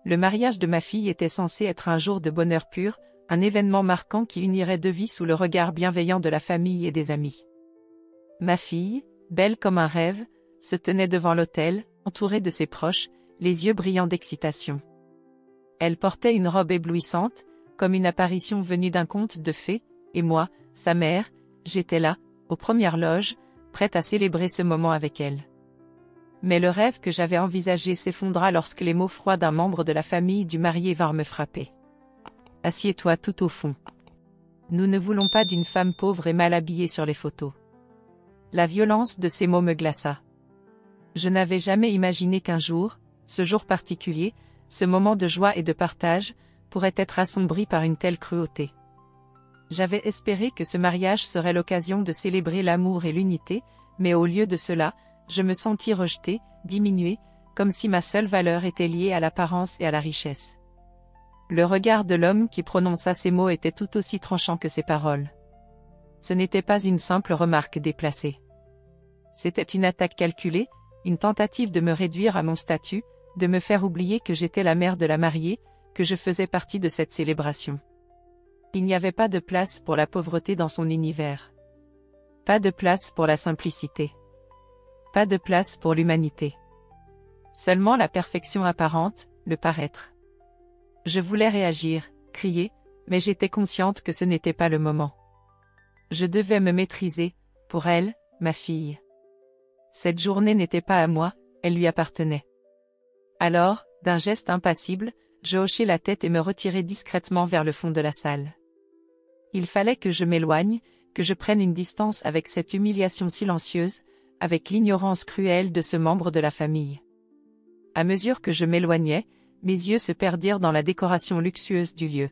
Le mariage de ma fille était censé être un jour de bonheur pur, un événement marquant qui unirait deux vies sous le regard bienveillant de la famille et des amis. Ma fille, belle comme un rêve, se tenait devant l'autel, entourée de ses proches, les yeux brillants d'excitation. Elle portait une robe éblouissante, comme une apparition venue d'un conte de fées, et moi, sa mère, j'étais là, aux premières loges, prête à célébrer ce moment avec elle. Mais le rêve que j'avais envisagé s'effondra lorsque les mots froids d'un membre de la famille du marié vinrent me frapper. « Assieds-toi tout au fond. Nous ne voulons pas d'une femme pauvre et mal habillée sur les photos. » La violence de ces mots me glaça. Je n'avais jamais imaginé qu'un jour, ce jour particulier, ce moment de joie et de partage, pourrait être assombri par une telle cruauté. J'avais espéré que ce mariage serait l'occasion de célébrer l'amour et l'unité, mais au lieu de cela, je me sentis rejetée, diminuée, comme si ma seule valeur était liée à l'apparence et à la richesse. Le regard de l'homme qui prononça ces mots était tout aussi tranchant que ses paroles. Ce n'était pas une simple remarque déplacée. C'était une attaque calculée, une tentative de me réduire à mon statut, de me faire oublier que j'étais la mère de la mariée, que je faisais partie de cette célébration. Il n'y avait pas de place pour la pauvreté dans son univers. Pas de place pour la simplicité. Pas de place pour l'humanité. Seulement la perfection apparente, le paraître. Je voulais réagir, crier, mais j'étais consciente que ce n'était pas le moment. Je devais me maîtriser, pour elle, ma fille. Cette journée n'était pas à moi, elle lui appartenait. Alors, d'un geste impassible, je hochai la tête et me retirai discrètement vers le fond de la salle. Il fallait que je m'éloigne, que je prenne une distance avec cette humiliation silencieuse, avec l'ignorance cruelle de ce membre de la famille. À mesure que je m'éloignais, mes yeux se perdirent dans la décoration luxueuse du lieu.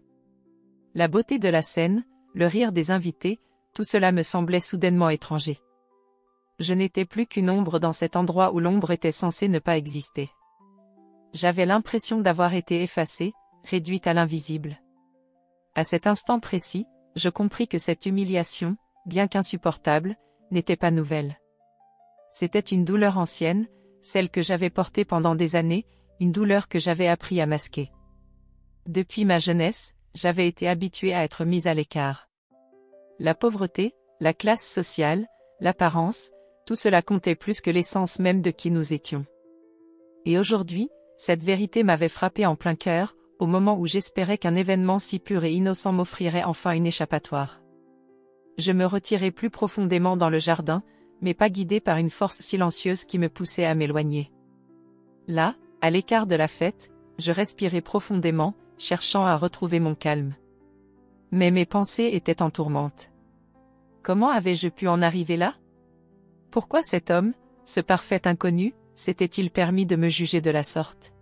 La beauté de la scène, le rire des invités, tout cela me semblait soudainement étranger. Je n'étais plus qu'une ombre dans cet endroit où l'ombre était censée ne pas exister. J'avais l'impression d'avoir été effacée, réduite à l'invisible. À cet instant précis, je compris que cette humiliation, bien qu'insupportable, n'était pas nouvelle. C'était une douleur ancienne, celle que j'avais portée pendant des années, une douleur que j'avais appris à masquer. Depuis ma jeunesse, j'avais été habituée à être mise à l'écart. La pauvreté, la classe sociale, l'apparence, tout cela comptait plus que l'essence même de qui nous étions. Et aujourd'hui, cette vérité m'avait frappée en plein cœur, au moment où j'espérais qu'un événement si pur et innocent m'offrirait enfin une échappatoire. Je me retirai plus profondément dans le jardin, mais pas guidée par une force silencieuse qui me poussait à m'éloigner. Là, à l'écart de la fête, je respirai profondément, cherchant à retrouver mon calme. Mais mes pensées étaient en tourmente. Comment avais-je pu en arriver là? Pourquoi cet homme, ce parfait inconnu, s'était-il permis de me juger de la sorte?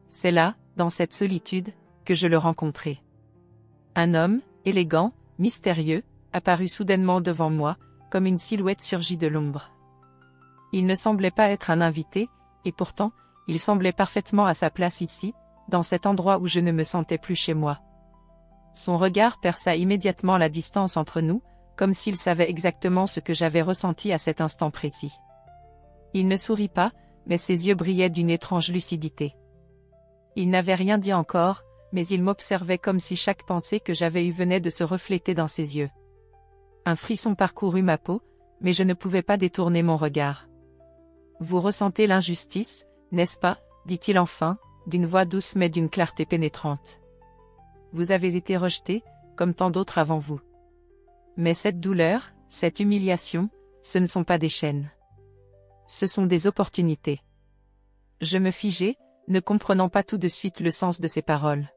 C'est là, dans cette solitude, que je le rencontrai. Un homme, élégant, mystérieux, apparut soudainement devant moi, comme une silhouette surgie de l'ombre. Il ne semblait pas être un invité, et pourtant, il semblait parfaitement à sa place ici, dans cet endroit où je ne me sentais plus chez moi. Son regard perça immédiatement la distance entre nous, comme s'il savait exactement ce que j'avais ressenti à cet instant précis. Il ne sourit pas, mais ses yeux brillaient d'une étrange lucidité. Il n'avait rien dit encore, mais il m'observait comme si chaque pensée que j'avais eue venait de se refléter dans ses yeux. Un frisson parcourut ma peau, mais je ne pouvais pas détourner mon regard. « Vous ressentez l'injustice, n'est-ce pas ?» dit-il enfin, d'une voix douce mais d'une clarté pénétrante. « Vous avez été rejeté, comme tant d'autres avant vous. Mais cette douleur, cette humiliation, ce ne sont pas des chaînes. Ce sont des opportunités. » Je me figeai, ne comprenant pas tout de suite le sens de ces paroles.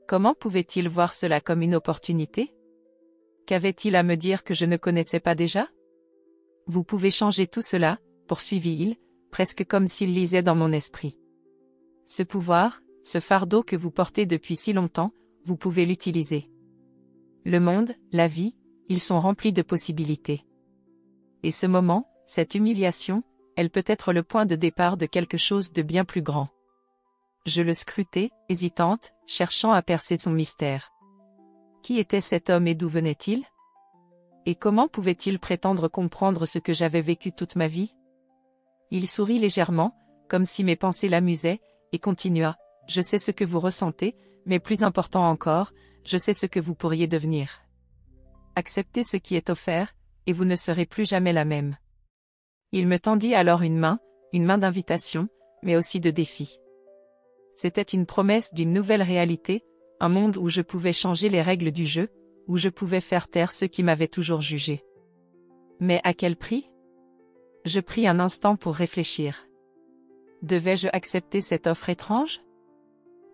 Comment pouvait-il voir cela comme une opportunité? Qu'avait-il à me dire que je ne connaissais pas déjà? Vous pouvez changer tout cela, poursuivit-il, presque comme s'il lisait dans mon esprit. Ce pouvoir, ce fardeau que vous portez depuis si longtemps, vous pouvez l'utiliser. Le monde, la vie, ils sont remplis de possibilités. Et ce moment, cette humiliation, elle peut être le point de départ de quelque chose de bien plus grand. Je le scrutais, hésitante, cherchant à percer son mystère. Qui était cet homme et d'où venait-il? Et comment pouvait-il prétendre comprendre ce que j'avais vécu toute ma vie? Il sourit légèrement, comme si mes pensées l'amusaient, et continua. « Je sais ce que vous ressentez, mais plus important encore, je sais ce que vous pourriez devenir. Acceptez ce qui est offert, et vous ne serez plus jamais la même. Il me tendit alors une main d'invitation, mais aussi de défi. C'était une promesse d'une nouvelle réalité, un monde où je pouvais changer les règles du jeu, où je pouvais faire taire ceux qui m'avaient toujours jugé. Mais à quel prix? Je pris un instant pour réfléchir. Devais-je accepter cette offre étrange?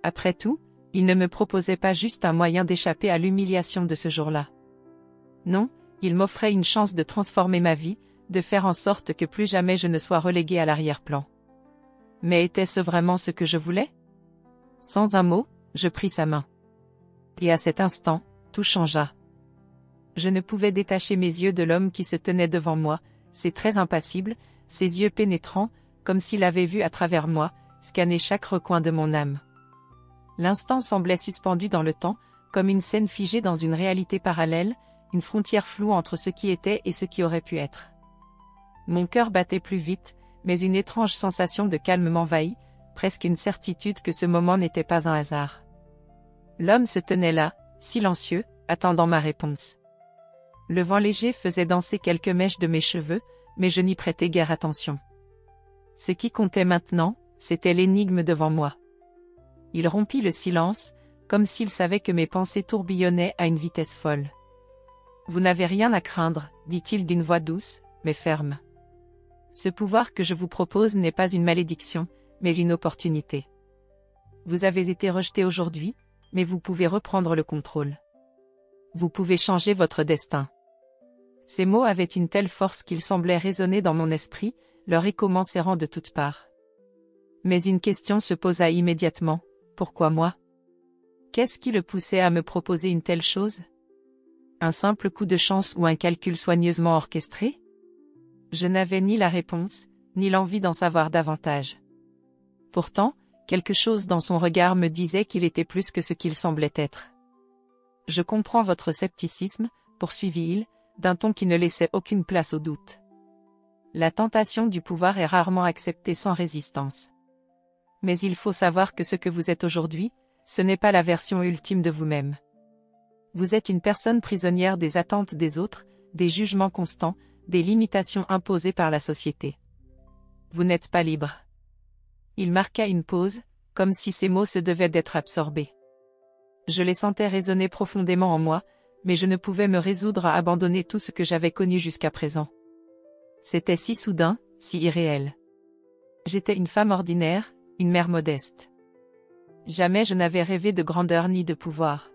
Après tout, il ne me proposait pas juste un moyen d'échapper à l'humiliation de ce jour-là. Non, il m'offrait une chance de transformer ma vie, de faire en sorte que plus jamais je ne sois relégué à l'arrière-plan. Mais était-ce vraiment ce que je voulais? Sans un mot, je pris sa main. Et à cet instant, tout changea. Je ne pouvais détacher mes yeux de l'homme qui se tenait devant moi, ses traits impassibles, ses yeux pénétrants, comme s'il avait vu à travers moi, scanner chaque recoin de mon âme. L'instant semblait suspendu dans le temps, comme une scène figée dans une réalité parallèle, une frontière floue entre ce qui était et ce qui aurait pu être. Mon cœur battait plus vite, mais une étrange sensation de calme m'envahit, presque une certitude que ce moment n'était pas un hasard. L'homme se tenait là, silencieux, attendant ma réponse. Le vent léger faisait danser quelques mèches de mes cheveux, mais je n'y prêtais guère attention. Ce qui comptait maintenant, c'était l'énigme devant moi. Il rompit le silence, comme s'il savait que mes pensées tourbillonnaient à une vitesse folle. « Vous n'avez rien à craindre, dit-il d'une voix douce, mais ferme. Ce pouvoir que je vous propose n'est pas une malédiction, mais une opportunité. Vous avez été rejeté aujourd'hui, mais vous pouvez reprendre le contrôle. Vous pouvez changer votre destin. » Ces mots avaient une telle force qu'ils semblaient résonner dans mon esprit, leur écho m'enserrant de toutes parts. Mais une question se posa immédiatement, pourquoi moi? Qu'est-ce qui le poussait à me proposer une telle chose? Un simple coup de chance ou un calcul soigneusement orchestré? Je n'avais ni la réponse, ni l'envie d'en savoir davantage. Pourtant, quelque chose dans son regard me disait qu'il était plus que ce qu'il semblait être. Je comprends votre scepticisme, poursuivit-il, d'un ton qui ne laissait aucune place au doute. La tentation du pouvoir est rarement acceptée sans résistance. Mais il faut savoir que ce que vous êtes aujourd'hui, ce n'est pas la version ultime de vous-même. Vous êtes une personne prisonnière des attentes des autres, des jugements constants, des limitations imposées par la société. Vous n'êtes pas libre. Il marqua une pause, comme si ces mots se devaient d'être absorbés. Je les sentais résonner profondément en moi, mais je ne pouvais me résoudre à abandonner tout ce que j'avais connu jusqu'à présent. C'était si soudain, si irréel. J'étais une femme ordinaire, une mère modeste. Jamais je n'avais rêvé de grandeur ni de pouvoir.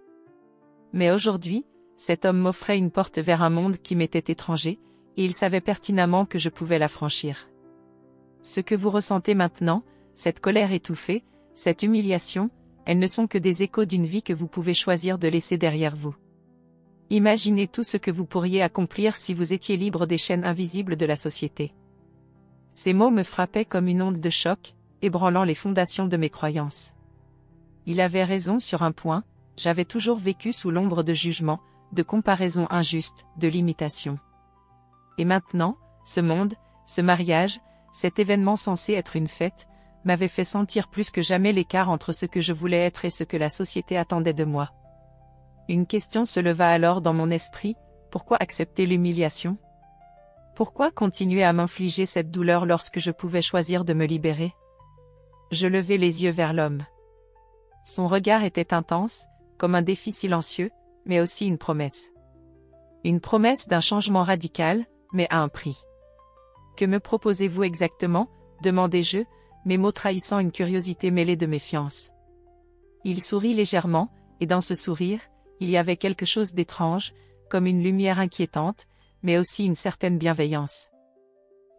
Mais aujourd'hui, cet homme m'offrait une porte vers un monde qui m'était étranger, et il savait pertinemment que je pouvais la franchir. Ce que vous ressentez maintenant, cette colère étouffée, cette humiliation, elles ne sont que des échos d'une vie que vous pouvez choisir de laisser derrière vous. Imaginez tout ce que vous pourriez accomplir si vous étiez libre des chaînes invisibles de la société. Ces mots me frappaient comme une onde de choc, ébranlant les fondations de mes croyances. Il avait raison sur un point, j'avais toujours vécu sous l'ombre de jugements, de comparaisons injustes, de limitations. Et maintenant, ce monde, ce mariage, cet événement censé être une fête, m'avait fait sentir plus que jamais l'écart entre ce que je voulais être et ce que la société attendait de moi. Une question se leva alors dans mon esprit, pourquoi accepter l'humiliation? Pourquoi continuer à m'infliger cette douleur lorsque je pouvais choisir de me libérer? Je levai les yeux vers l'homme. Son regard était intense, comme un défi silencieux, mais aussi une promesse. Une promesse d'un changement radical, mais à un prix. Que me proposez-vous exactement? Demandai-je, mes mots trahissant une curiosité mêlée de méfiance. Il sourit légèrement, et dans ce sourire, il y avait quelque chose d'étrange, comme une lumière inquiétante, mais aussi une certaine bienveillance.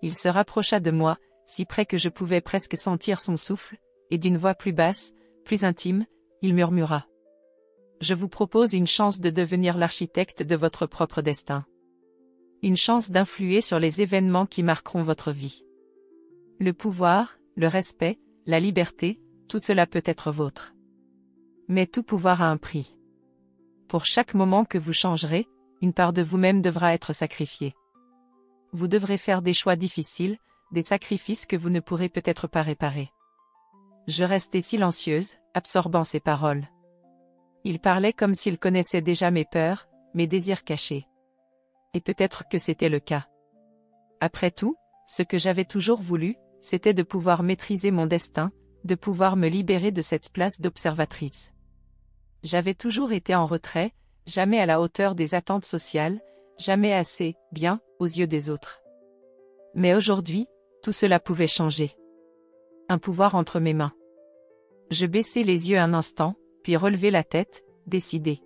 Il se rapprocha de moi, si près que je pouvais presque sentir son souffle, et d'une voix plus basse, plus intime, il murmura. « Je vous propose une chance de devenir l'architecte de votre propre destin. Une chance d'influer sur les événements qui marqueront votre vie. Le pouvoir, le respect, la liberté, tout cela peut être vôtre. Mais tout pouvoir a un prix. Pour chaque moment que vous changerez, une part de vous-même devra être sacrifiée. Vous devrez faire des choix difficiles, des sacrifices que vous ne pourrez peut-être pas réparer. Je restais silencieuse, absorbant ses paroles. Il parlait comme s'il connaissait déjà mes peurs, mes désirs cachés. Et peut-être que c'était le cas. Après tout, ce que j'avais toujours voulu, c'était de pouvoir maîtriser mon destin, de pouvoir me libérer de cette place d'observatrice. J'avais toujours été en retrait, jamais à la hauteur des attentes sociales, jamais assez bien aux yeux des autres. Mais aujourd'hui, tout cela pouvait changer. Un pouvoir entre mes mains. Je baissai les yeux un instant, puis relevai la tête, décidé.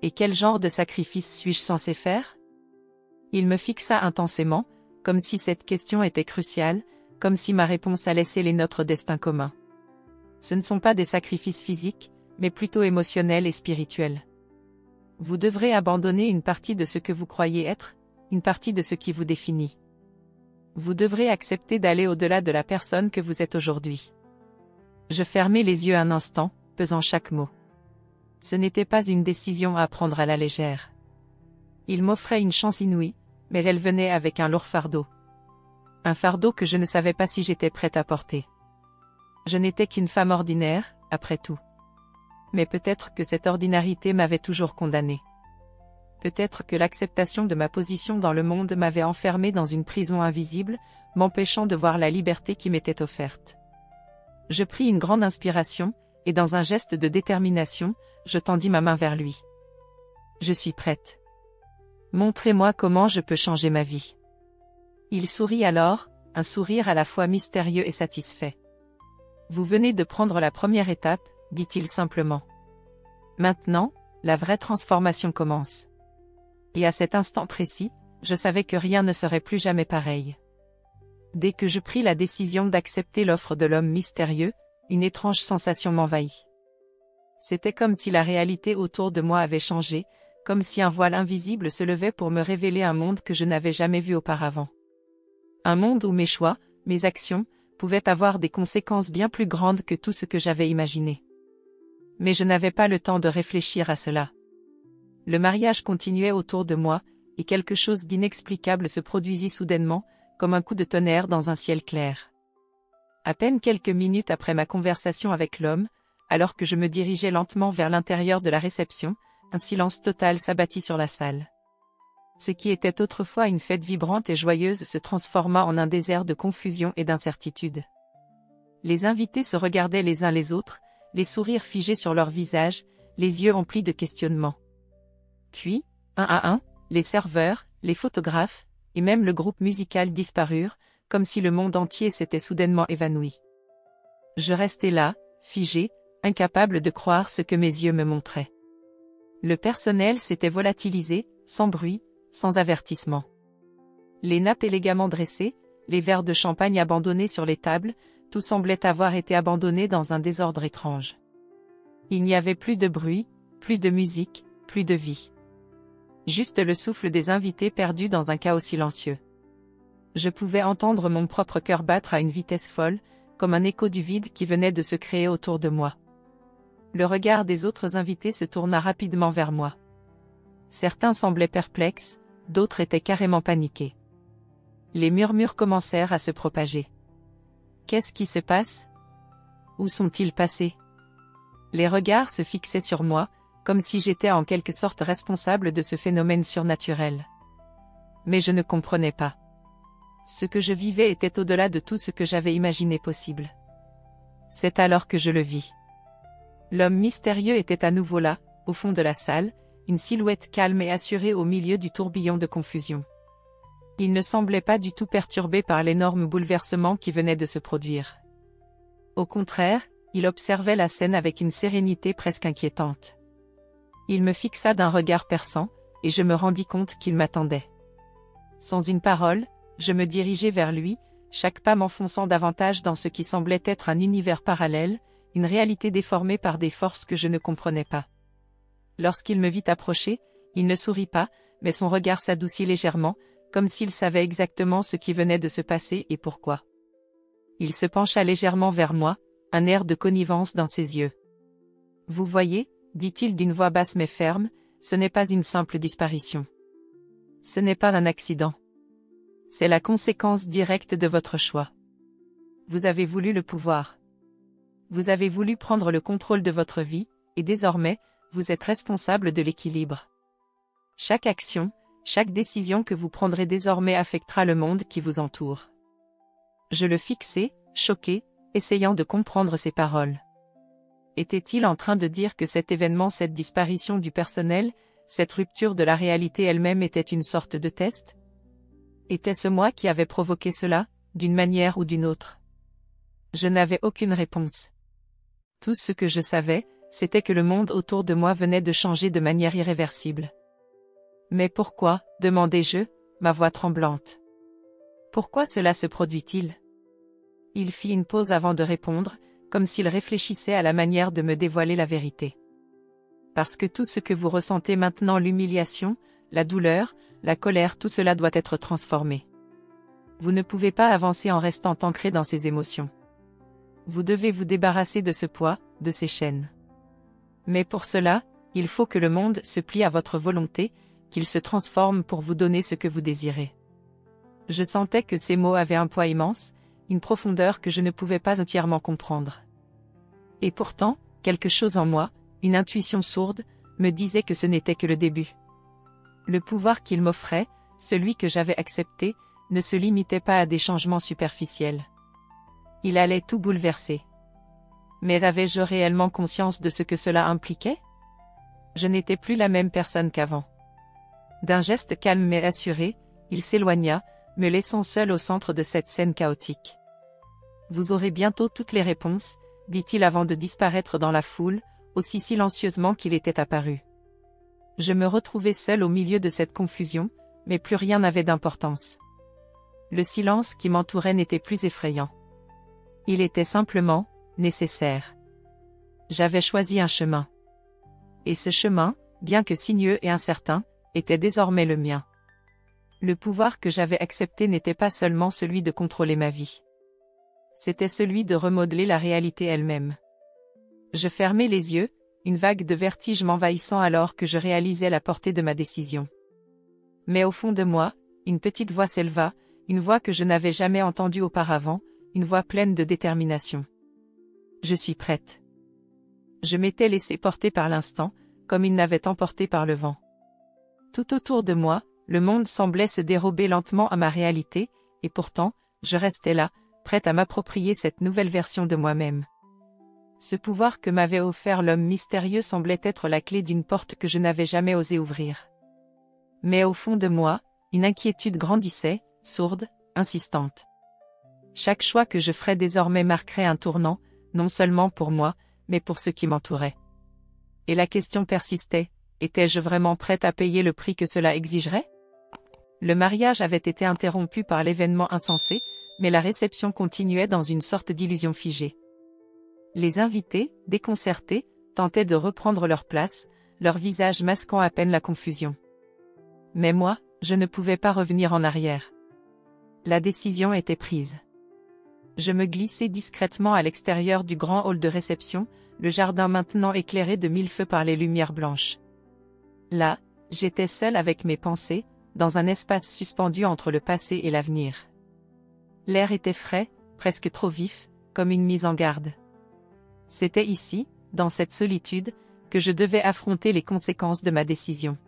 Et quel genre de sacrifice suis-je censé faire? Il me fixa intensément, comme si cette question était cruciale, comme si ma réponse allait sceller notre destin commun. Ce ne sont pas des sacrifices physiques, mais plutôt émotionnels et spirituels. Vous devrez abandonner une partie de ce que vous croyez être, une partie de ce qui vous définit. Vous devrez accepter d'aller au-delà de la personne que vous êtes aujourd'hui. Je fermai les yeux un instant, pesant chaque mot. Ce n'était pas une décision à prendre à la légère. Il m'offrait une chance inouïe, mais elle venait avec un lourd fardeau. Un fardeau que je ne savais pas si j'étais prête à porter. Je n'étais qu'une femme ordinaire, après tout. Mais peut-être que cette ordinarité m'avait toujours condamnée. Peut-être que l'acceptation de ma position dans le monde m'avait enfermée dans une prison invisible, m'empêchant de voir la liberté qui m'était offerte. Je pris une grande inspiration, et dans un geste de détermination, je tendis ma main vers lui. Je suis prête. Montrez-moi comment je peux changer ma vie. Il sourit alors, un sourire à la fois mystérieux et satisfait. Vous venez de prendre la première étape, dit-il simplement. Maintenant, la vraie transformation commence. Et à cet instant précis, je savais que rien ne serait plus jamais pareil. Dès que je pris la décision d'accepter l'offre de l'homme mystérieux, une étrange sensation m'envahit. C'était comme si la réalité autour de moi avait changé, comme si un voile invisible se levait pour me révéler un monde que je n'avais jamais vu auparavant. Un monde où mes choix, mes actions, pouvaient avoir des conséquences bien plus grandes que tout ce que j'avais imaginé. Mais je n'avais pas le temps de réfléchir à cela. Le mariage continuait autour de moi, et quelque chose d'inexplicable se produisit soudainement, comme un coup de tonnerre dans un ciel clair. À peine quelques minutes après ma conversation avec l'homme, alors que je me dirigeais lentement vers l'intérieur de la réception, un silence total s'abattit sur la salle. Ce qui était autrefois une fête vibrante et joyeuse se transforma en un désert de confusion et d'incertitude. Les invités se regardaient les uns les autres, les sourires figés sur leurs visages, les yeux emplis de questionnements. Puis, un à un, les serveurs, les photographes, et même le groupe musical disparurent, comme si le monde entier s'était soudainement évanoui. Je restais là, figé, incapable de croire ce que mes yeux me montraient. Le personnel s'était volatilisé, sans bruit, sans avertissement. Les nappes élégamment dressées, les verres de champagne abandonnés sur les tables, tout semblait avoir été abandonné dans un désordre étrange. Il n'y avait plus de bruit, plus de musique, plus de vie. Juste le souffle des invités perdus dans un chaos silencieux. Je pouvais entendre mon propre cœur battre à une vitesse folle, comme un écho du vide qui venait de se créer autour de moi. Le regard des autres invités se tourna rapidement vers moi. Certains semblaient perplexes, d'autres étaient carrément paniqués. Les murmures commencèrent à se propager. Qu'est-ce qui se passe? Où sont-ils passés? Les regards se fixaient sur moi, comme si j'étais en quelque sorte responsable de ce phénomène surnaturel. Mais je ne comprenais pas. Ce que je vivais était au-delà de tout ce que j'avais imaginé possible. C'est alors que je le vis. L'homme mystérieux était à nouveau là, au fond de la salle, une silhouette calme et assurée au milieu du tourbillon de confusion. Il ne semblait pas du tout perturbé par l'énorme bouleversement qui venait de se produire. Au contraire, il observait la scène avec une sérénité presque inquiétante. Il me fixa d'un regard perçant, et je me rendis compte qu'il m'attendait. Sans une parole, je me dirigeai vers lui, chaque pas m'enfonçant davantage dans ce qui semblait être un univers parallèle, une réalité déformée par des forces que je ne comprenais pas. Lorsqu'il me vit approcher, il ne sourit pas, mais son regard s'adoucit légèrement, comme s'il savait exactement ce qui venait de se passer et pourquoi. Il se pencha légèrement vers moi, un air de connivence dans ses yeux. « Vous voyez, dit-il d'une voix basse mais ferme, ce n'est pas une simple disparition. Ce n'est pas un accident. C'est la conséquence directe de votre choix. Vous avez voulu le pouvoir. Vous avez voulu prendre le contrôle de votre vie, et désormais, vous êtes responsable de l'équilibre. Chaque action, chaque décision que vous prendrez désormais affectera le monde qui vous entoure. Je le fixais, choqué, essayant de comprendre ses paroles. Était-il en train de dire que cet événement, cette disparition du personnel, cette rupture de la réalité elle-même était une sorte de test? Était-ce moi qui avais provoqué cela, d'une manière ou d'une autre? Je n'avais aucune réponse. Tout ce que je savais, c'était que le monde autour de moi venait de changer de manière irréversible. Mais pourquoi, demandai-je, ma voix tremblante. Pourquoi cela se produit-il? Il fit une pause avant de répondre, comme s'il réfléchissait à la manière de me dévoiler la vérité. Parce que tout ce que vous ressentez maintenant, l'humiliation, la douleur, la colère, tout cela doit être transformé. Vous ne pouvez pas avancer en restant ancré dans ces émotions. Vous devez vous débarrasser de ce poids, de ces chaînes. Mais pour cela, il faut que le monde se plie à votre volonté, qu'il se transforme pour vous donner ce que vous désirez. Je sentais que ces mots avaient un poids immense, une profondeur que je ne pouvais pas entièrement comprendre. Et pourtant, quelque chose en moi, une intuition sourde, me disait que ce n'était que le début. Le pouvoir qu'il m'offrait, celui que j'avais accepté, ne se limitait pas à des changements superficiels. Il allait tout bouleverser. Mais avais-je réellement conscience de ce que cela impliquait? Je n'étais plus la même personne qu'avant. D'un geste calme mais assuré, il s'éloigna, me laissant seul au centre de cette scène chaotique. Vous aurez bientôt toutes les réponses, dit-il avant de disparaître dans la foule, aussi silencieusement qu'il était apparu. Je me retrouvais seul au milieu de cette confusion, mais plus rien n'avait d'importance. Le silence qui m'entourait n'était plus effrayant. Il était simplement nécessaire. J'avais choisi un chemin. Et ce chemin, bien que sinueux et incertain, était désormais le mien. Le pouvoir que j'avais accepté n'était pas seulement celui de contrôler ma vie. C'était celui de remodeler la réalité elle-même. Je fermais les yeux, une vague de vertige m'envahissant alors que je réalisais la portée de ma décision. Mais au fond de moi, une petite voix s'éleva, une voix que je n'avais jamais entendue auparavant, une voix pleine de détermination. Je suis prête. Je m'étais laissé porter par l'instant, comme il n'avait emporté par le vent. Tout autour de moi, le monde semblait se dérober lentement à ma réalité, et pourtant, je restais là, prête à m'approprier cette nouvelle version de moi-même. Ce pouvoir que m'avait offert l'homme mystérieux semblait être la clé d'une porte que je n'avais jamais osé ouvrir. Mais au fond de moi, une inquiétude grandissait, sourde, insistante. Chaque choix que je ferais désormais marquerait un tournant, non seulement pour moi, mais pour ceux qui m'entouraient. Et la question persistait, étais-je vraiment prête à payer le prix que cela exigerait? Le mariage avait été interrompu par l'événement insensé, mais la réception continuait dans une sorte d'illusion figée. Les invités, déconcertés, tentaient de reprendre leur place, leur visage masquant à peine la confusion. Mais moi, je ne pouvais pas revenir en arrière. La décision était prise. Je me glissai discrètement à l'extérieur du grand hall de réception, le jardin maintenant éclairé de mille feux par les lumières blanches. Là, j'étais seule avec mes pensées, dans un espace suspendu entre le passé et l'avenir. L'air était frais, presque trop vif, comme une mise en garde. C'était ici, dans cette solitude, que je devais affronter les conséquences de ma décision.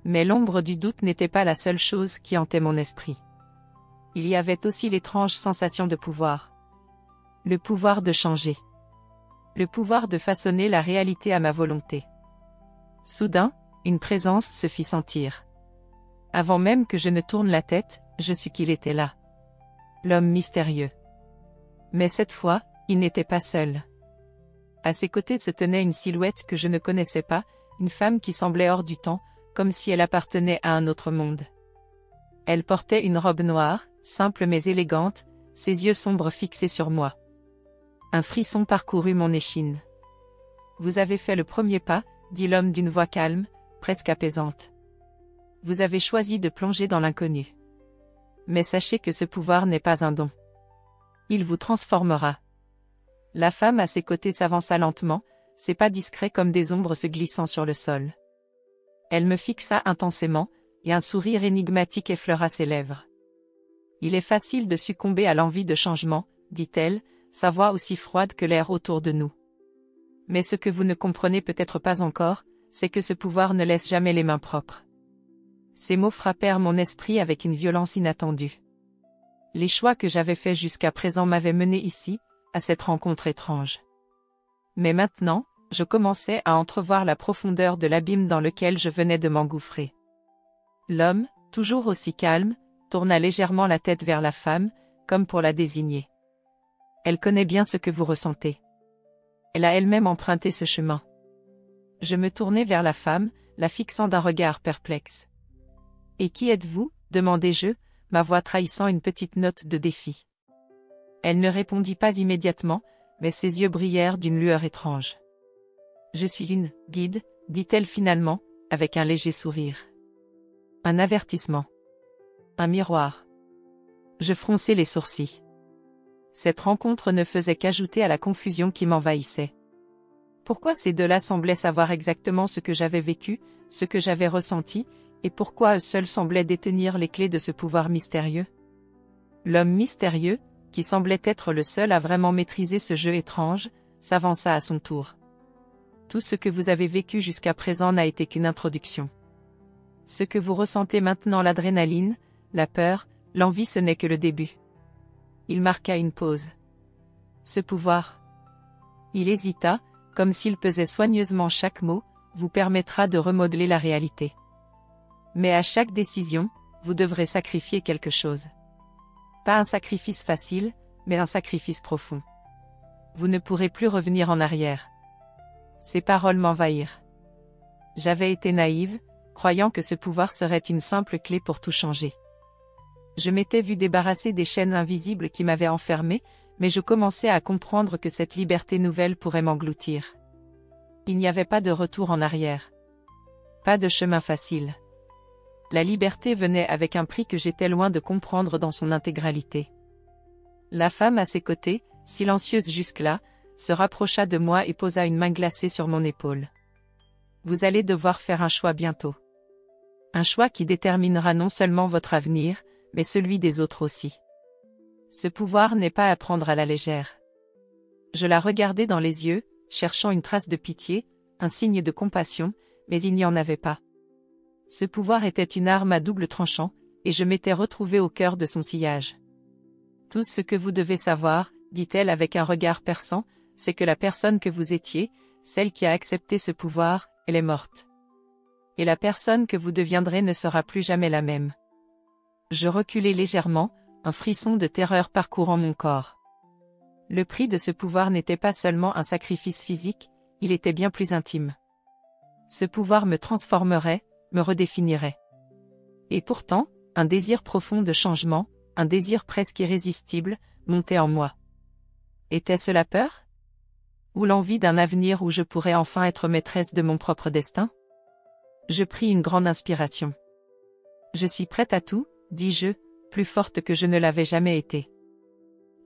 Mais l'ombre du doute n'était pas la seule chose qui hantait mon esprit. Il y avait aussi l'étrange sensation de pouvoir. Le pouvoir de changer. Le pouvoir de façonner la réalité à ma volonté. Soudain, une présence se fit sentir. Avant même que je ne tourne la tête, je sus qu'il était là. L'homme mystérieux. Mais cette fois, il n'était pas seul. À ses côtés se tenait une silhouette que je ne connaissais pas, une femme qui semblait hors du temps, comme si elle appartenait à un autre monde. Elle portait une robe noire, simple mais élégante, ses yeux sombres fixés sur moi. Un frisson parcourut mon échine. « Vous avez fait le premier pas », dit l'homme d'une voix calme, presque apaisante. « Vous avez choisi de plonger dans l'inconnu. Mais sachez que ce pouvoir n'est pas un don. Il vous transformera. » La femme à ses côtés s'avança lentement, ses pas discrets comme des ombres se glissant sur le sol. Elle me fixa intensément, et un sourire énigmatique effleura ses lèvres. « Il est facile de succomber à l'envie de changement, dit-elle, sa voix aussi froide que l'air autour de nous. Mais ce que vous ne comprenez peut-être pas encore, c'est que ce pouvoir ne laisse jamais les mains propres. Ces mots frappèrent mon esprit avec une violence inattendue. Les choix que j'avais faits jusqu'à présent m'avaient mené ici, à cette rencontre étrange. Mais maintenant, je commençais à entrevoir la profondeur de l'abîme dans lequel je venais de m'engouffrer. L'homme, toujours aussi calme, tourna légèrement la tête vers la femme, comme pour la désigner. Elle connaît bien ce que vous ressentez. Elle a elle-même emprunté ce chemin. Je me tournai vers la femme, la fixant d'un regard perplexe. « Et qui êtes-vous » demandai-je, ma voix trahissant une petite note de défi. Elle ne répondit pas immédiatement, mais ses yeux brillèrent d'une lueur étrange. « Je suis une guide, dit-elle finalement, avec un léger sourire. Un avertissement. Un miroir. Je fronçai les sourcils. Cette rencontre ne faisait qu'ajouter à la confusion qui m'envahissait. Pourquoi ces deux-là semblaient savoir exactement ce que j'avais vécu, ce que j'avais ressenti, et pourquoi eux seuls semblaient détenir les clés de ce pouvoir mystérieux? L'homme mystérieux, qui semblait être le seul à vraiment maîtriser ce jeu étrange, s'avança à son tour. Tout ce que vous avez vécu jusqu'à présent n'a été qu'une introduction. Ce que vous ressentez maintenant, l'adrénaline, la peur, l'envie, ce n'est que le début. Il marqua une pause. Ce pouvoir. Il hésita, comme s'il pesait soigneusement chaque mot, vous permettra de remodeler la réalité. Mais à chaque décision, vous devrez sacrifier quelque chose. Pas un sacrifice facile, mais un sacrifice profond. Vous ne pourrez plus revenir en arrière. Ces paroles m'envahirent. J'avais été naïve, croyant que ce pouvoir serait une simple clé pour tout changer. Je m'étais vu débarrasser des chaînes invisibles qui m'avaient enfermé, mais je commençais à comprendre que cette liberté nouvelle pourrait m'engloutir. Il n'y avait pas de retour en arrière. Pas de chemin facile. La liberté venait avec un prix que j'étais loin de comprendre dans son intégralité. La femme à ses côtés, silencieuse jusque-là, se rapprocha de moi et posa une main glacée sur mon épaule. Vous allez devoir faire un choix bientôt. Un choix qui déterminera non seulement votre avenir, mais celui des autres aussi. Ce pouvoir n'est pas à prendre à la légère. Je la regardai dans les yeux, cherchant une trace de pitié, un signe de compassion, mais il n'y en avait pas. Ce pouvoir était une arme à double tranchant, et je m'étais retrouvée au cœur de son sillage. Tout ce que vous devez savoir, dit-elle avec un regard perçant, c'est que la personne que vous étiez, celle qui a accepté ce pouvoir, elle est morte. Et la personne que vous deviendrez ne sera plus jamais la même. Je reculai légèrement, un frisson de terreur parcourant mon corps. Le prix de ce pouvoir n'était pas seulement un sacrifice physique, il était bien plus intime. Ce pouvoir me transformerait, me redéfinirait. Et pourtant, un désir profond de changement, un désir presque irrésistible, montait en moi. Était-ce la peur? Ou l'envie d'un avenir où je pourrais enfin être maîtresse de mon propre destin? Je pris une grande inspiration. Je suis prête à tout, dis-je, plus forte que je ne l'avais jamais été.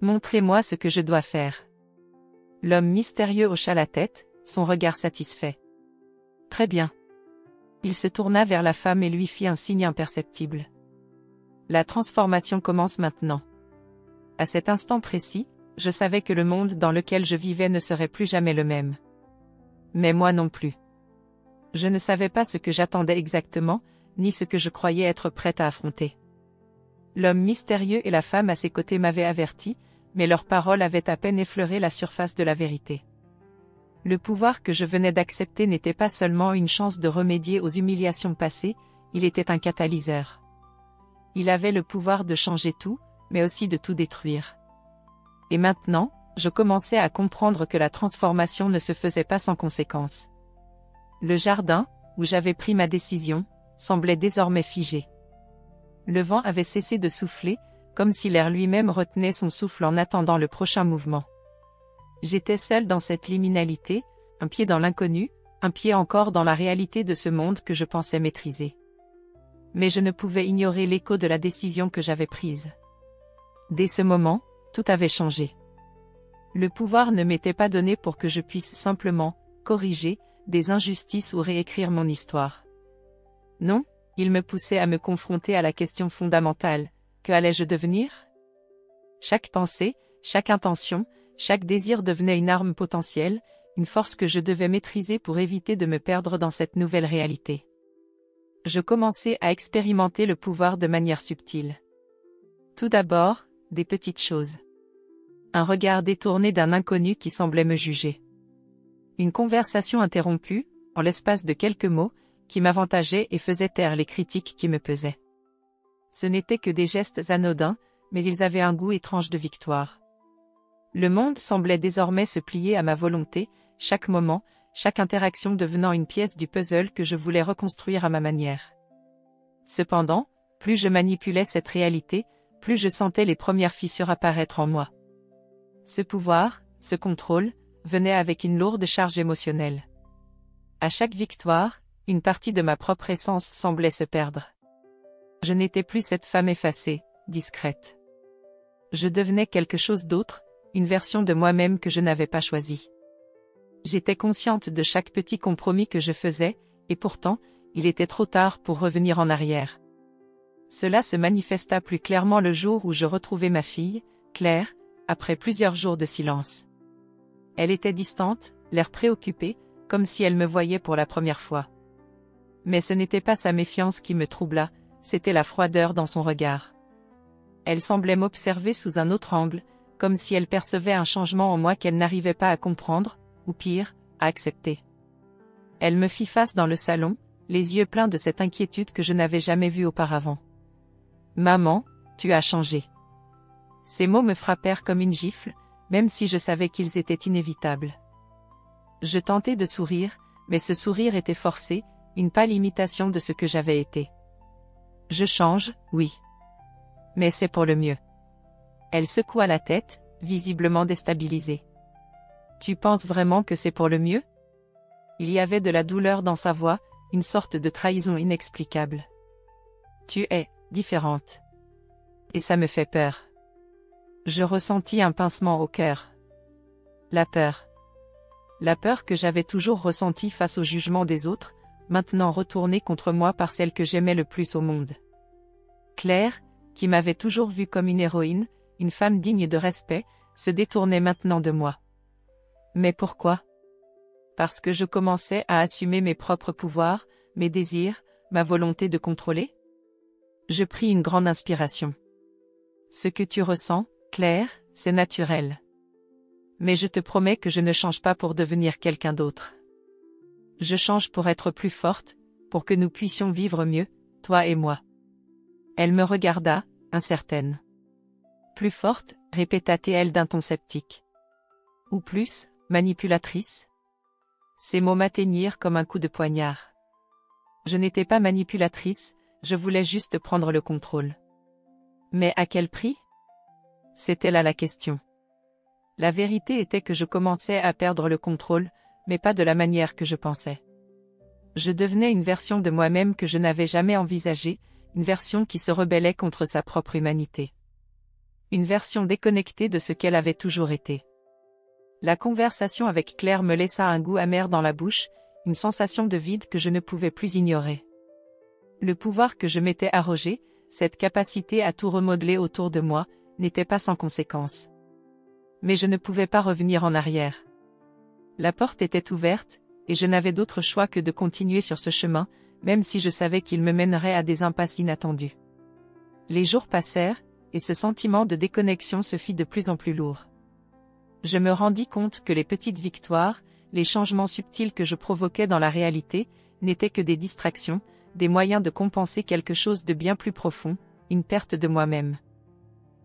Montrez-moi ce que je dois faire. L'homme mystérieux hocha la tête, son regard satisfait. Très bien. Il se tourna vers la femme et lui fit un signe imperceptible. La transformation commence maintenant. À cet instant précis, je savais que le monde dans lequel je vivais ne serait plus jamais le même. Mais moi non plus. Je ne savais pas ce que j'attendais exactement, ni ce que je croyais être prête à affronter. L'homme mystérieux et la femme à ses côtés m'avaient averti, mais leurs paroles avaient à peine effleuré la surface de la vérité. Le pouvoir que je venais d'accepter n'était pas seulement une chance de remédier aux humiliations passées, il était un catalyseur. Il avait le pouvoir de changer tout, mais aussi de tout détruire. Et maintenant, je commençais à comprendre que la transformation ne se faisait pas sans conséquences. Le jardin, où j'avais pris ma décision, semblait désormais figé. Le vent avait cessé de souffler, comme si l'air lui-même retenait son souffle en attendant le prochain mouvement. J'étais seule dans cette liminalité, un pied dans l'inconnu, un pied encore dans la réalité de ce monde que je pensais maîtriser. Mais je ne pouvais ignorer l'écho de la décision que j'avais prise. Dès ce moment, tout avait changé. Le pouvoir ne m'était pas donné pour que je puisse simplement corriger des injustices ou réécrire mon histoire. Non, il me poussait à me confronter à la question fondamentale, que allais-je devenir? Chaque pensée, chaque intention, chaque désir devenait une arme potentielle, une force que je devais maîtriser pour éviter de me perdre dans cette nouvelle réalité. Je commençais à expérimenter le pouvoir de manière subtile. Tout d'abord, des petites choses. Un regard détourné d'un inconnu qui semblait me juger. Une conversation interrompue, en l'espace de quelques mots, qui m'avantageait et faisait taire les critiques qui me pesaient. Ce n'étaient que des gestes anodins, mais ils avaient un goût étrange de victoire. Le monde semblait désormais se plier à ma volonté, chaque moment, chaque interaction devenant une pièce du puzzle que je voulais reconstruire à ma manière. Cependant, plus je manipulais cette réalité, plus je sentais les premières fissures apparaître en moi. Ce pouvoir, ce contrôle, venait avec une lourde charge émotionnelle. À chaque victoire, une partie de ma propre essence semblait se perdre. Je n'étais plus cette femme effacée, discrète. Je devenais quelque chose d'autre, une version de moi-même que je n'avais pas choisie. J'étais consciente de chaque petit compromis que je faisais, et pourtant, il était trop tard pour revenir en arrière. Cela se manifesta plus clairement le jour où je retrouvai ma fille, Claire, après plusieurs jours de silence. Elle était distante, l'air préoccupé, comme si elle me voyait pour la première fois. Mais ce n'était pas sa méfiance qui me troubla, c'était la froideur dans son regard. Elle semblait m'observer sous un autre angle, comme si elle percevait un changement en moi qu'elle n'arrivait pas à comprendre, ou pire, à accepter. Elle me fit face dans le salon, les yeux pleins de cette inquiétude que je n'avais jamais vue auparavant. « Maman, tu as changé. » Ces mots me frappèrent comme une gifle, même si je savais qu'ils étaient inévitables. Je tentai de sourire, mais ce sourire était forcé, une pâle imitation de ce que j'avais été. Je change, oui. Mais c'est pour le mieux. Elle secoua la tête, visiblement déstabilisée. Tu penses vraiment que c'est pour le mieux? Il y avait de la douleur dans sa voix, une sorte de trahison inexplicable. Tu es différente. Et ça me fait peur. Je ressentis un pincement au cœur. La peur. La peur que j'avais toujours ressentie face au jugement des autres, maintenant retournée contre moi par celle que j'aimais le plus au monde. Claire, qui m'avait toujours vue comme une héroïne, une femme digne de respect, se détournait maintenant de moi. Mais pourquoi? Parce que je commençais à assumer mes propres pouvoirs, mes désirs, ma volonté de contrôler? Je pris une grande inspiration. Ce que tu ressens, Claire, c'est naturel. Mais je te promets que je ne change pas pour devenir quelqu'un d'autre. Je change pour être plus forte, pour que nous puissions vivre mieux, toi et moi. Elle me regarda, incertaine. Plus forte, répéta-t-elle d'un ton sceptique. Ou plus, manipulatrice? Ces mots m'atteignirent comme un coup de poignard. Je n'étais pas manipulatrice, je voulais juste prendre le contrôle. Mais à quel prix? C'était là la question. La vérité était que je commençais à perdre le contrôle, mais pas de la manière que je pensais. Je devenais une version de moi-même que je n'avais jamais envisagée, une version qui se rebellait contre sa propre humanité. Une version déconnectée de ce qu'elle avait toujours été. La conversation avec Claire me laissa un goût amer dans la bouche, une sensation de vide que je ne pouvais plus ignorer. Le pouvoir que je m'étais arrogé, cette capacité à tout remodeler autour de moi, n'était pas sans conséquence. Mais je ne pouvais pas revenir en arrière. La porte était ouverte, et je n'avais d'autre choix que de continuer sur ce chemin, même si je savais qu'il me mènerait à des impasses inattendues. Les jours passèrent, et ce sentiment de déconnexion se fit de plus en plus lourd. Je me rendis compte que les petites victoires, les changements subtils que je provoquais dans la réalité, n'étaient que des distractions, des moyens de compenser quelque chose de bien plus profond, une perte de moi-même.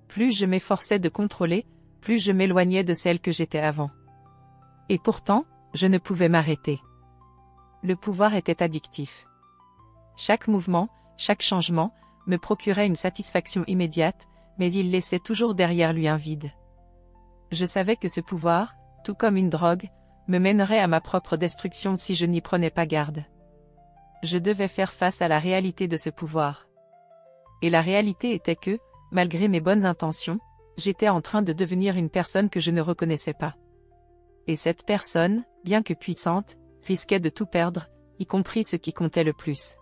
Plus je m'efforçais de contrôler, plus je m'éloignais de celle que j'étais avant. Et pourtant, je ne pouvais m'arrêter. Le pouvoir était addictif. Chaque mouvement, chaque changement, me procurait une satisfaction immédiate, mais il laissait toujours derrière lui un vide. Je savais que ce pouvoir, tout comme une drogue, me mènerait à ma propre destruction si je n'y prenais pas garde. Je devais faire face à la réalité de ce pouvoir. Et la réalité était que, malgré mes bonnes intentions, j'étais en train de devenir une personne que je ne reconnaissais pas. Et cette personne, bien que puissante, risquait de tout perdre, y compris ce qui comptait le plus.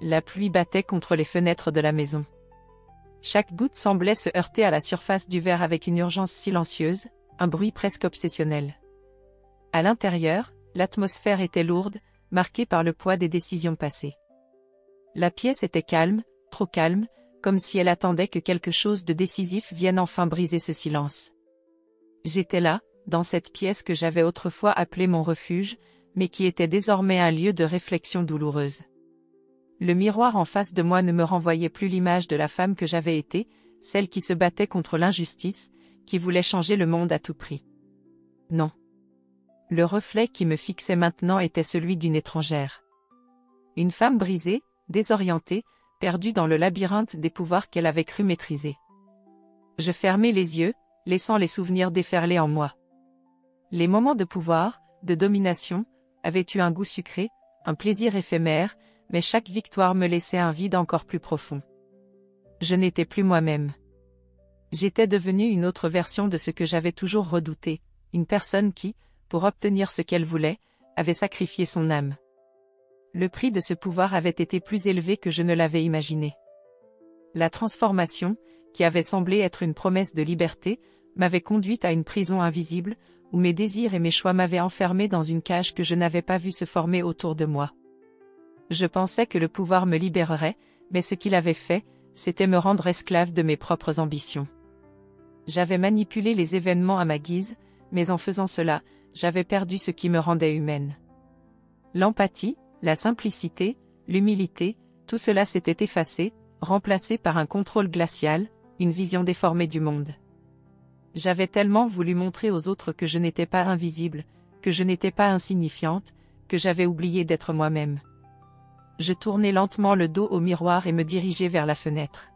La pluie battait contre les fenêtres de la maison. Chaque goutte semblait se heurter à la surface du verre avec une urgence silencieuse, un bruit presque obsessionnel. À l'intérieur, l'atmosphère était lourde, marquée par le poids des décisions passées. La pièce était calme, trop calme, comme si elle attendait que quelque chose de décisif vienne enfin briser ce silence. J'étais là, dans cette pièce que j'avais autrefois appelée mon refuge, mais qui était désormais un lieu de réflexion douloureuse. Le miroir en face de moi ne me renvoyait plus l'image de la femme que j'avais été, celle qui se battait contre l'injustice, qui voulait changer le monde à tout prix. Non. Le reflet qui me fixait maintenant était celui d'une étrangère. Une femme brisée, désorientée, perdue dans le labyrinthe des pouvoirs qu'elle avait cru maîtriser. Je fermai les yeux, laissant les souvenirs déferler en moi. Les moments de pouvoir, de domination, avaient eu un goût sucré, un plaisir éphémère, mais chaque victoire me laissait un vide encore plus profond. Je n'étais plus moi-même. J'étais devenue une autre version de ce que j'avais toujours redouté, une personne qui, pour obtenir ce qu'elle voulait, avait sacrifié son âme. Le prix de ce pouvoir avait été plus élevé que je ne l'avais imaginé. La transformation, qui avait semblé être une promesse de liberté, m'avait conduite à une prison invisible, où mes désirs et mes choix m'avaient enfermé dans une cage que je n'avais pas vue se former autour de moi. Je pensais que le pouvoir me libérerait, mais ce qu'il avait fait, c'était me rendre esclave de mes propres ambitions. J'avais manipulé les événements à ma guise, mais en faisant cela, j'avais perdu ce qui me rendait humaine. L'empathie, la simplicité, l'humilité, tout cela s'était effacé, remplacé par un contrôle glacial, une vision déformée du monde. J'avais tellement voulu montrer aux autres que je n'étais pas invisible, que je n'étais pas insignifiante, que j'avais oublié d'être moi-même. Je tournai lentement le dos au miroir et me dirigeai vers la fenêtre.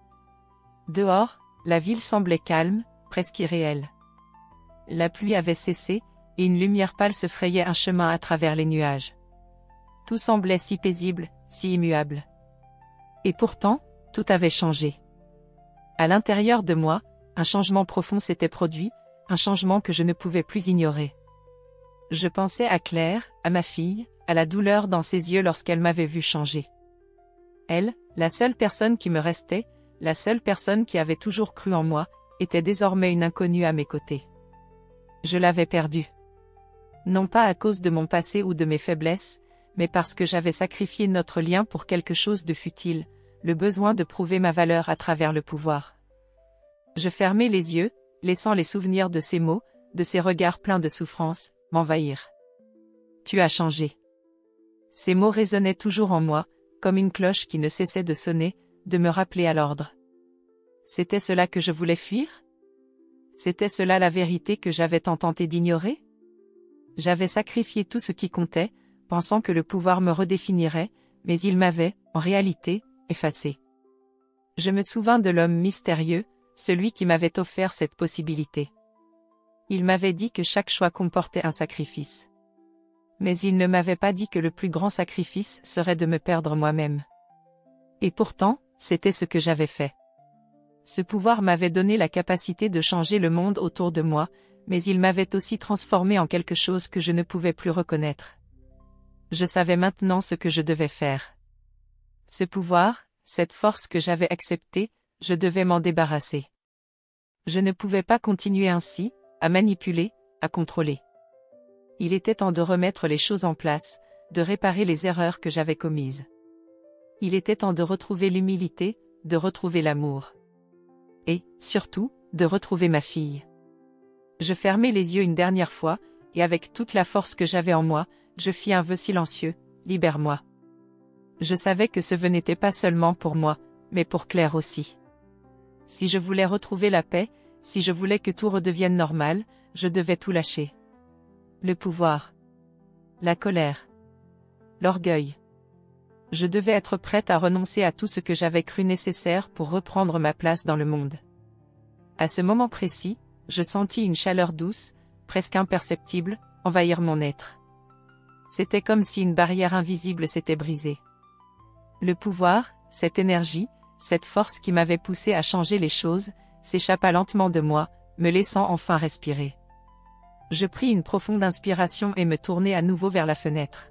Dehors, la ville semblait calme, presque irréelle. La pluie avait cessé, et une lumière pâle se frayait un chemin à travers les nuages. Tout semblait si paisible, si immuable. Et pourtant, tout avait changé. À l'intérieur de moi, un changement profond s'était produit, un changement que je ne pouvais plus ignorer. Je pensais à Claire, à ma fille, à la douleur dans ses yeux lorsqu'elle m'avait vu changer. Elle, la seule personne qui me restait, la seule personne qui avait toujours cru en moi, était désormais une inconnue à mes côtés. Je l'avais perdue. Non pas à cause de mon passé ou de mes faiblesses, mais parce que j'avais sacrifié notre lien pour quelque chose de futile, le besoin de prouver ma valeur à travers le pouvoir. Je fermai les yeux, laissant les souvenirs de ces mots, de ces regards pleins de souffrance, m'envahir. Tu as changé. Ces mots résonnaient toujours en moi, comme une cloche qui ne cessait de sonner, de me rappeler à l'ordre. C'était cela que je voulais fuir? C'était cela la vérité que j'avais tant tenté d'ignorer? J'avais sacrifié tout ce qui comptait, pensant que le pouvoir me redéfinirait, mais il m'avait, en réalité, effacé. Je me souvins de l'homme mystérieux, celui qui m'avait offert cette possibilité. Il m'avait dit que chaque choix comportait un sacrifice. Mais il ne m'avait pas dit que le plus grand sacrifice serait de me perdre moi-même. Et pourtant, c'était ce que j'avais fait. Ce pouvoir m'avait donné la capacité de changer le monde autour de moi, mais il m'avait aussi transformé en quelque chose que je ne pouvais plus reconnaître. Je savais maintenant ce que je devais faire. Ce pouvoir, cette force que j'avais acceptée, je devais m'en débarrasser. Je ne pouvais pas continuer ainsi, à manipuler, à contrôler. Il était temps de remettre les choses en place, de réparer les erreurs que j'avais commises. Il était temps de retrouver l'humilité, de retrouver l'amour. Et, surtout, de retrouver ma fille. Je fermai les yeux une dernière fois, et avec toute la force que j'avais en moi, je fis un vœu silencieux, libère-moi. Je savais que ce vœu n'était pas seulement pour moi, mais pour Claire aussi. Si je voulais retrouver la paix, si je voulais que tout redevienne normal, je devais tout lâcher. Le pouvoir. La colère. L'orgueil. Je devais être prête à renoncer à tout ce que j'avais cru nécessaire pour reprendre ma place dans le monde. À ce moment précis, je sentis une chaleur douce, presque imperceptible, envahir mon être. C'était comme si une barrière invisible s'était brisée. Le pouvoir, cette énergie, cette force qui m'avait poussé à changer les choses, s'échappa lentement de moi, me laissant enfin respirer. Je pris une profonde inspiration et me tournai à nouveau vers la fenêtre.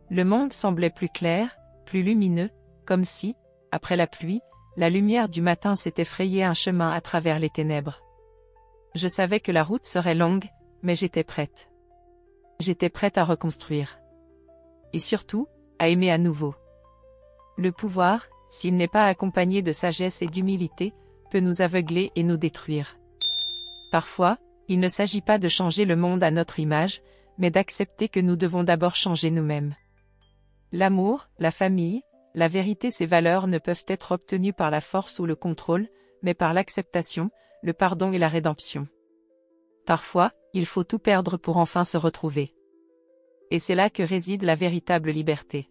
Le monde semblait plus clair, plus lumineux, comme si, après la pluie, la lumière du matin s'était frayé un chemin à travers les ténèbres. Je savais que la route serait longue, mais j'étais prête. J'étais prête à reconstruire. Et surtout, à aimer à nouveau. Le pouvoir, s'il n'est pas accompagné de sagesse et d'humilité, peut nous aveugler et nous détruire. Parfois, il ne s'agit pas de changer le monde à notre image, mais d'accepter que nous devons d'abord changer nous-mêmes. L'amour, la famille, la vérité, ces valeurs ne peuvent être obtenues par la force ou le contrôle, mais par l'acceptation, le pardon et la rédemption. Parfois, il faut tout perdre pour enfin se retrouver. Et c'est là que réside la véritable liberté.